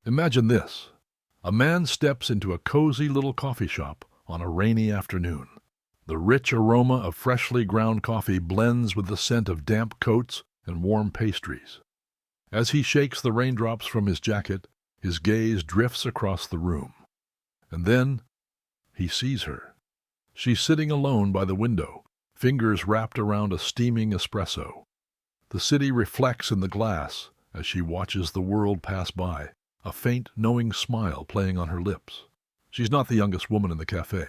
Imagine this. A man steps into a cozy little coffee shop on a rainy afternoon. The rich aroma of freshly ground coffee blends with the scent of damp coats and warm pastries. As he shakes the raindrops from his jacket, his gaze drifts across the room. And then he sees her. She's sitting alone by the window, fingers wrapped around a steaming espresso. The city reflects in the glass as she watches the world pass by, a faint, knowing smile playing on her lips. She's not the youngest woman in the cafe,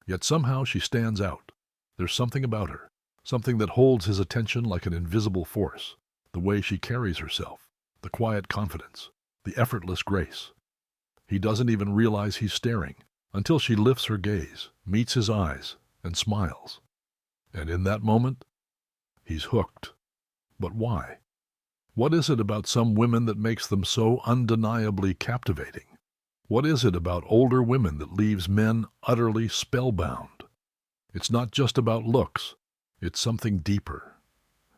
yet somehow she stands out. There's something about her, something that holds his attention like an invisible force. The way she carries herself, the quiet confidence, the effortless grace. He doesn't even realize he's staring until she lifts her gaze, meets his eyes, and smiles. And in that moment, he's hooked. But why? What is it about some women that makes them so undeniably captivating? What is it about older women that leaves men utterly spellbound? It's not just about looks. It's something deeper.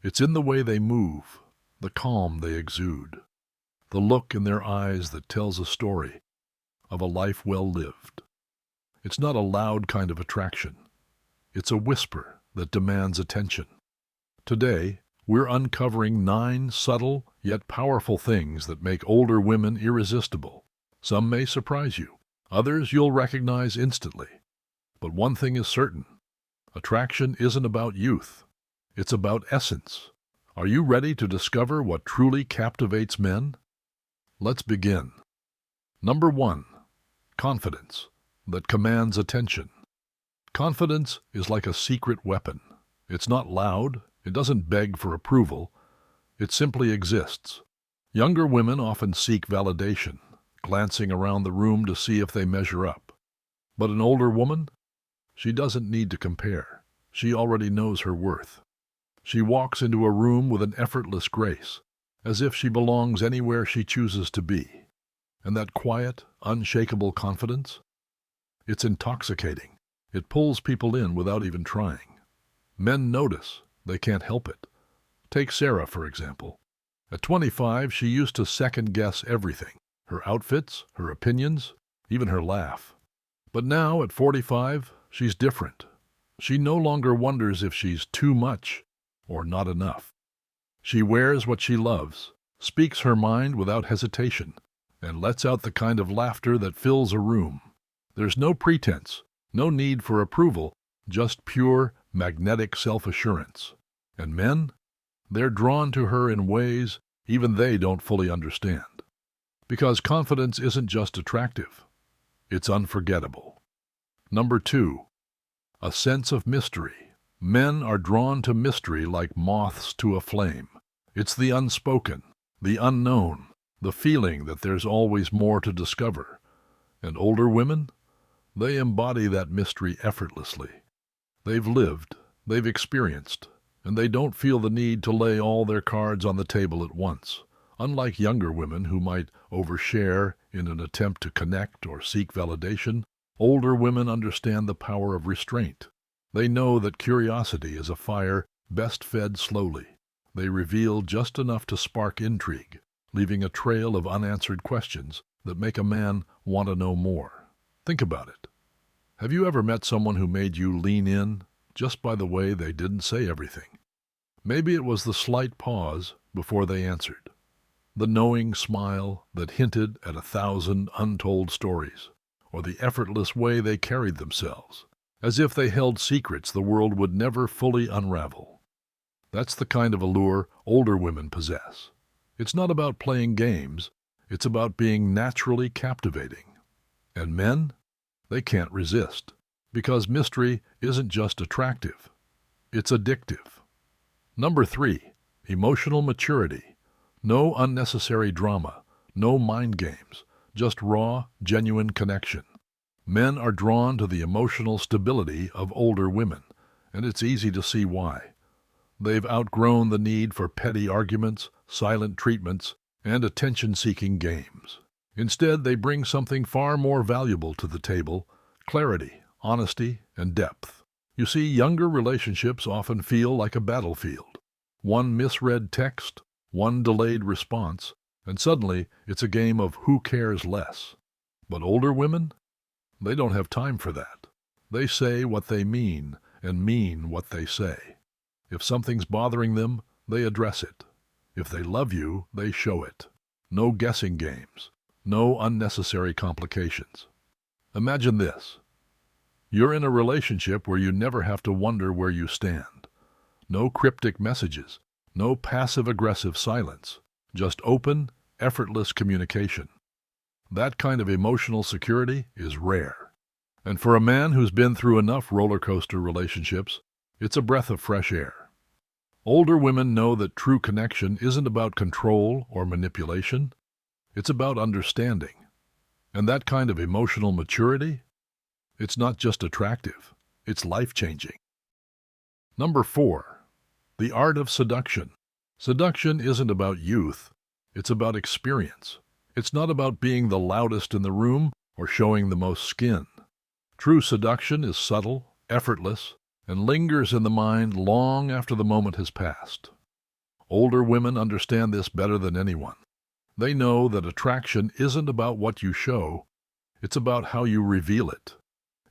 It's in the way they move, the calm they exude, the look in their eyes that tells a story of a life well lived. It's not a loud kind of attraction. It's a whisper that demands attention. Today, we're uncovering 9 subtle yet powerful things that make older women irresistible. Some may surprise you, others you'll recognize instantly. But one thing is certain: attraction isn't about youth. It's about essence. Are you ready to discover what truly captivates men? Let's begin. Number 1. Confidence that commands attention. Confidence is like a secret weapon. It's not loud, it doesn't beg for approval, it simply exists. Younger women often seek validation, glancing around the room to see if they measure up. But an older woman? She doesn't need to compare. She already knows her worth. She walks into a room with an effortless grace, as if she belongs anywhere she chooses to be. And that quiet, unshakable confidence? It's intoxicating. It pulls people in without even trying. Men notice. They can't help it. Take Sarah, for example. At 25, she used to second-guess everything. Her outfits, her opinions, even her laugh. But now, at 45, she's different. She no longer wonders if she's too much or not enough. She wears what she loves, speaks her mind without hesitation, and lets out the kind of laughter that fills a room. There's no pretense, no need for approval, just pure, magnetic self-assurance. And men? They're drawn to her in ways even they don't fully understand. Because confidence isn't just attractive, it's unforgettable. Number 2. A sense of mystery. Men are drawn to mystery like moths to a flame. It's the unspoken, the unknown, the feeling that there's always more to discover. And older women? They embody that mystery effortlessly. They've lived, they've experienced, and they don't feel the need to lay all their cards on the table at once. Unlike younger women who might overshare in an attempt to connect or seek validation, older women understand the power of restraint. They know that curiosity is a fire best fed slowly. They reveal just enough to spark intrigue, leaving a trail of unanswered questions that make a man want to know more. Think about it. Have you ever met someone who made you lean in just by the way they didn't say everything? Maybe it was the slight pause before they answered, the knowing smile that hinted at 1,000 untold stories, or the effortless way they carried themselves, as if they held secrets the world would never fully unravel. That's the kind of allure older women possess. It's not about playing games, it's about being naturally captivating. And men? They can't resist, because mystery isn't just attractive, it's addictive. Number 3, emotional maturity. No unnecessary drama, no mind games, just raw, genuine connection. Men are drawn to the emotional stability of older women, and it's easy to see why. They've outgrown the need for petty arguments, silent treatments, and attention-seeking games. Instead, they bring something far more valuable to the table: clarity, honesty, and depth. You see, younger relationships often feel like a battlefield. One misread text, one delayed response, And suddenly, it's a game of who cares less. But older women? They don't have time for that. They say what they mean and mean what they say. If something's bothering them, they address it. If they love you, they show it. No guessing games. No unnecessary complications. Imagine this. You're in a relationship where you never have to wonder where you stand. No cryptic messages. No passive-aggressive silence. Just open, effortless communication. That kind of emotional security is rare. And for a man who's been through enough roller coaster relationships, it's a breath of fresh air. Older women know that true connection isn't about control or manipulation. It's about understanding. And that kind of emotional maturity, it's not just attractive, it's life-changing. Number 4, the art of seduction. Seduction isn't about youth, it's about experience. It's not about being the loudest in the room or showing the most skin. True seduction is subtle, effortless, and lingers in the mind long after the moment has passed. Older women understand this better than anyone. They know that attraction isn't about what you show, it's about how you reveal it.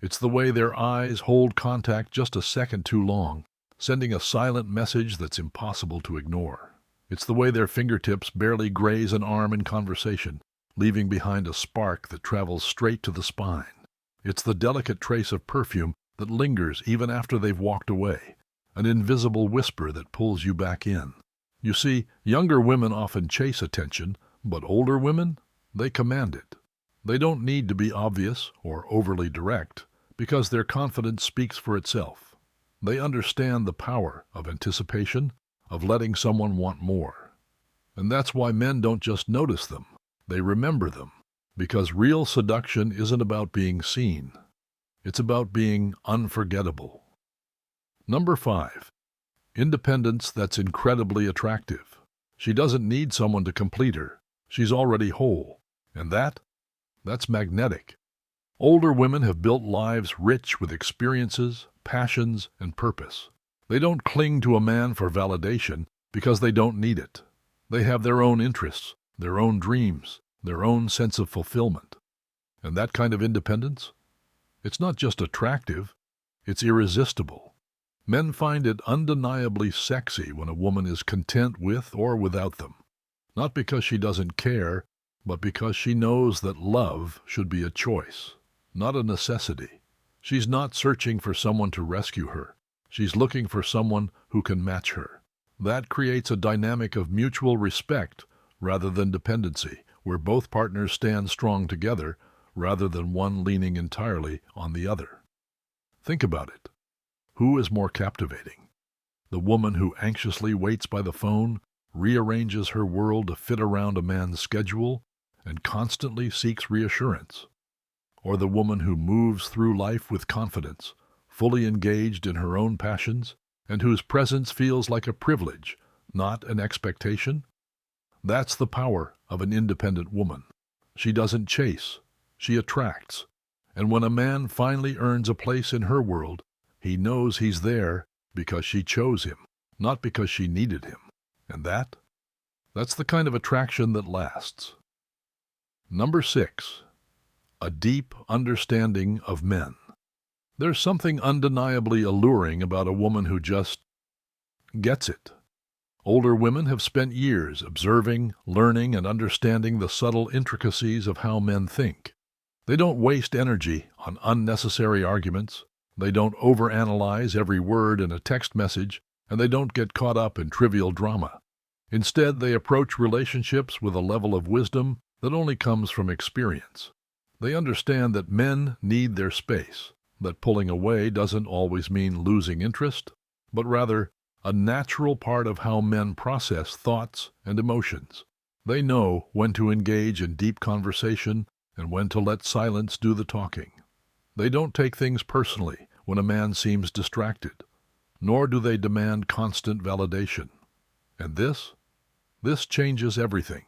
It's the way their eyes hold contact just a second too long, sending a silent message that's impossible to ignore. It's the way their fingertips barely graze an arm in conversation, leaving behind a spark that travels straight to the spine. It's the delicate trace of perfume that lingers even after they've walked away, an invisible whisper that pulls you back in. You see, younger women often chase attention, but older women, they command it. They don't need to be obvious or overly direct, because their confidence speaks for itself. They understand the power of anticipation, of letting someone want more. And that's why men don't just notice them, they remember them, because real seduction isn't about being seen. It's about being unforgettable. Number 5, independence that's incredibly attractive. She doesn't need someone to complete her. She's already whole. And that's magnetic. Older women have built lives rich with experiences, passions, and purpose. They don't cling to a man for validation because they don't need it. They have their own interests, their own dreams, their own sense of fulfillment. And that kind of independence? It's not just attractive, it's irresistible. Men find it undeniably sexy when a woman is content with or without them. Not because she doesn't care, but because she knows that love should be a choice, not a necessity. She's not searching for someone to rescue her. She's looking for someone who can match her. That creates a dynamic of mutual respect rather than dependency, where both partners stand strong together rather than one leaning entirely on the other. Think about it. Who is more captivating? The woman who anxiously waits by the phone, rearranges her world to fit around a man's schedule, and constantly seeks reassurance? Or the woman who moves through life with confidence, fully engaged in her own passions, and whose presence feels like a privilege, not an expectation? That's the power of an independent woman. She doesn't chase, she attracts. And when a man finally earns a place in her world, he knows he's there because she chose him, not because she needed him. And that's the kind of attraction that lasts. Number 6, a deep understanding of men. There's something undeniably alluring about a woman who just gets it. Older women have spent years observing, learning, and understanding the subtle intricacies of how men think. They don't waste energy on unnecessary arguments, they don't overanalyze every word in a text message, and they don't get caught up in trivial drama. Instead, they approach relationships with a level of wisdom that only comes from experience. They understand that men need their space, that pulling away doesn't always mean losing interest, but rather a natural part of how men process thoughts and emotions. They know when to engage in deep conversation and when to let silence do the talking. They don't take things personally when a man seems distracted, nor do they demand constant validation. And this changes everything.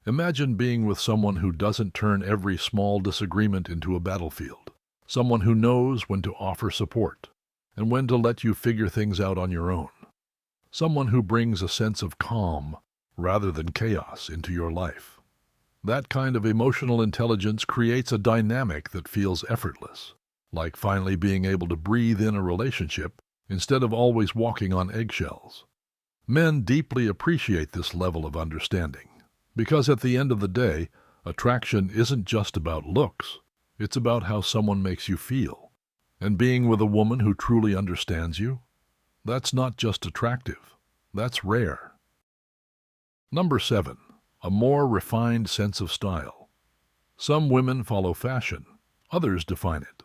Imagine being with someone who doesn't turn every small disagreement into a battlefield, someone who knows when to offer support and when to let you figure things out on your own, someone who brings a sense of calm rather than chaos into your life. That kind of emotional intelligence creates a dynamic that feels effortless, like finally being able to breathe in a relationship instead of always walking on eggshells. Men deeply appreciate this level of understanding, because at the end of the day, attraction isn't just about looks, it's about how someone makes you feel. And being with a woman who truly understands you, that's not just attractive, that's rare. Number 7. A more refined sense of style. Some women follow fashion, others define it.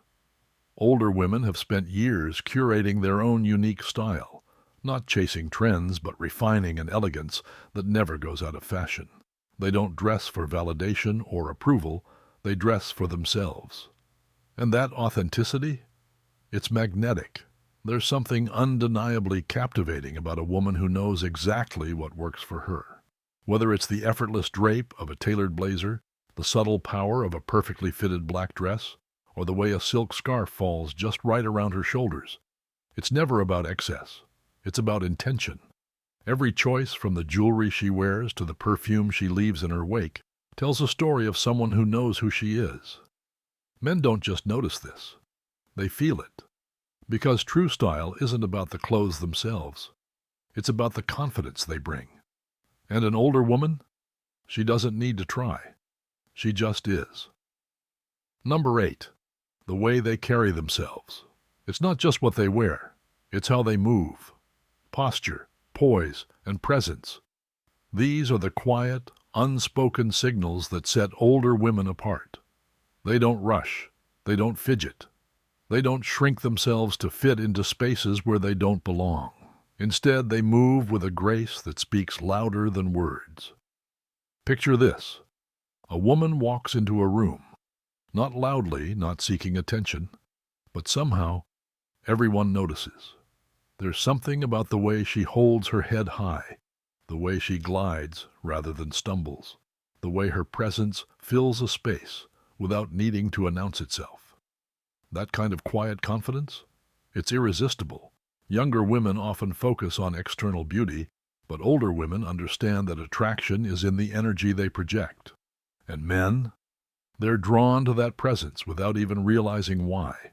Older women have spent years curating their own unique style, not chasing trends but refining an elegance that never goes out of fashion. They don't dress for validation or approval, they dress for themselves. And that authenticity? It's magnetic. There's something undeniably captivating about a woman who knows exactly what works for her. Whether it's the effortless drape of a tailored blazer, the subtle power of a perfectly fitted black dress, or the way a silk scarf falls just right around her shoulders, it's never about excess. It's about intention. Every choice, from the jewelry she wears to the perfume she leaves in her wake, tells a story of someone who knows who she is. Men don't just notice this. They feel it. Because true style isn't about the clothes themselves. It's about the confidence they bring. And an older woman? She doesn't need to try. She just is. Number 8. The way they carry themselves. It's not just what they wear. It's how they move. Posture, poise, and presence. These are the quiet, unspoken signals that set older women apart. They don't rush. They don't fidget. They don't shrink themselves to fit into spaces where they don't belong. Instead, they move with a grace that speaks louder than words. Picture this. A woman walks into a room, not loudly, not seeking attention, but somehow everyone notices. There's something about the way she holds her head high, the way she glides rather than stumbles, the way her presence fills a space without needing to announce itself. That kind of quiet confidence? It's irresistible. Younger women often focus on external beauty, but older women understand that attraction is in the energy they project. And men? They're drawn to that presence without even realizing why.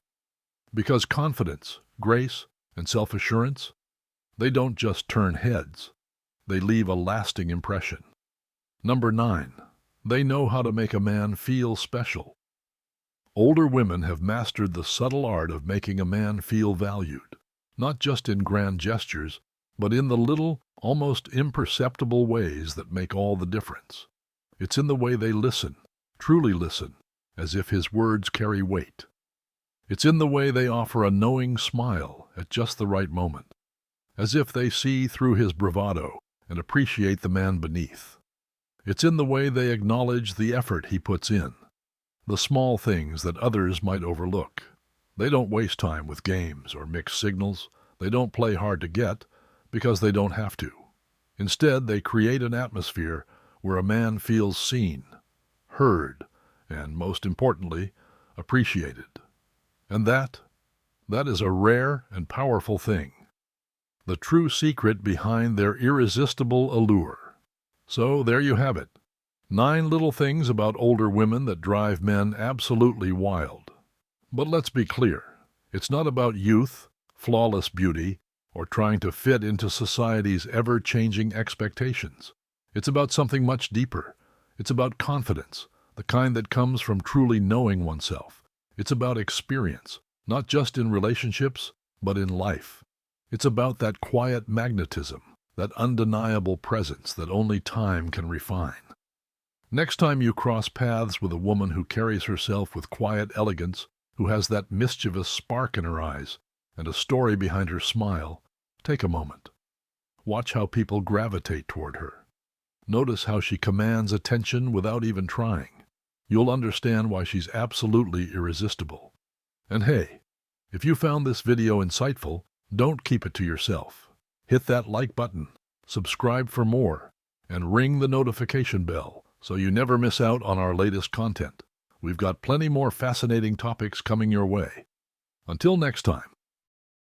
Because confidence, grace, and self-assurance, they don't just turn heads. They leave a lasting impression. Number 9. They know how to make a man feel special. Older women have mastered the subtle art of making a man feel valued, not just in grand gestures, but in the little, almost imperceptible ways that make all the difference. It's in the way they listen, truly listen, as if his words carry weight. It's in the way they offer a knowing smile at just the right moment, as if they see through his bravado and appreciate the man beneath. It's in the way they acknowledge the effort he puts in, the small things that others might overlook. They don't waste time with games or mixed signals. They don't play hard to get because they don't have to. Instead, they create an atmosphere where a man feels seen, heard, and most importantly, appreciated. And that is a rare and powerful thing. The true secret behind their irresistible allure. So there you have it. 9 little things about older women that drive men absolutely wild. But let's be clear. It's not about youth, flawless beauty, or trying to fit into society's ever-changing expectations. It's about something much deeper. It's about confidence, the kind that comes from truly knowing oneself. It's about experience, not just in relationships, but in life. It's about that quiet magnetism, that undeniable presence that only time can refine. Next time you cross paths with a woman who carries herself with quiet elegance, who has that mischievous spark in her eyes and a story behind her smile, take a moment. Watch how people gravitate toward her. Notice how she commands attention without even trying. You'll understand why she's absolutely irresistible. And hey, if you found this video insightful, don't keep it to yourself. Hit that like button, subscribe for more, and ring the notification bell so you never miss out on our latest content. We've got plenty more fascinating topics coming your way. Until next time.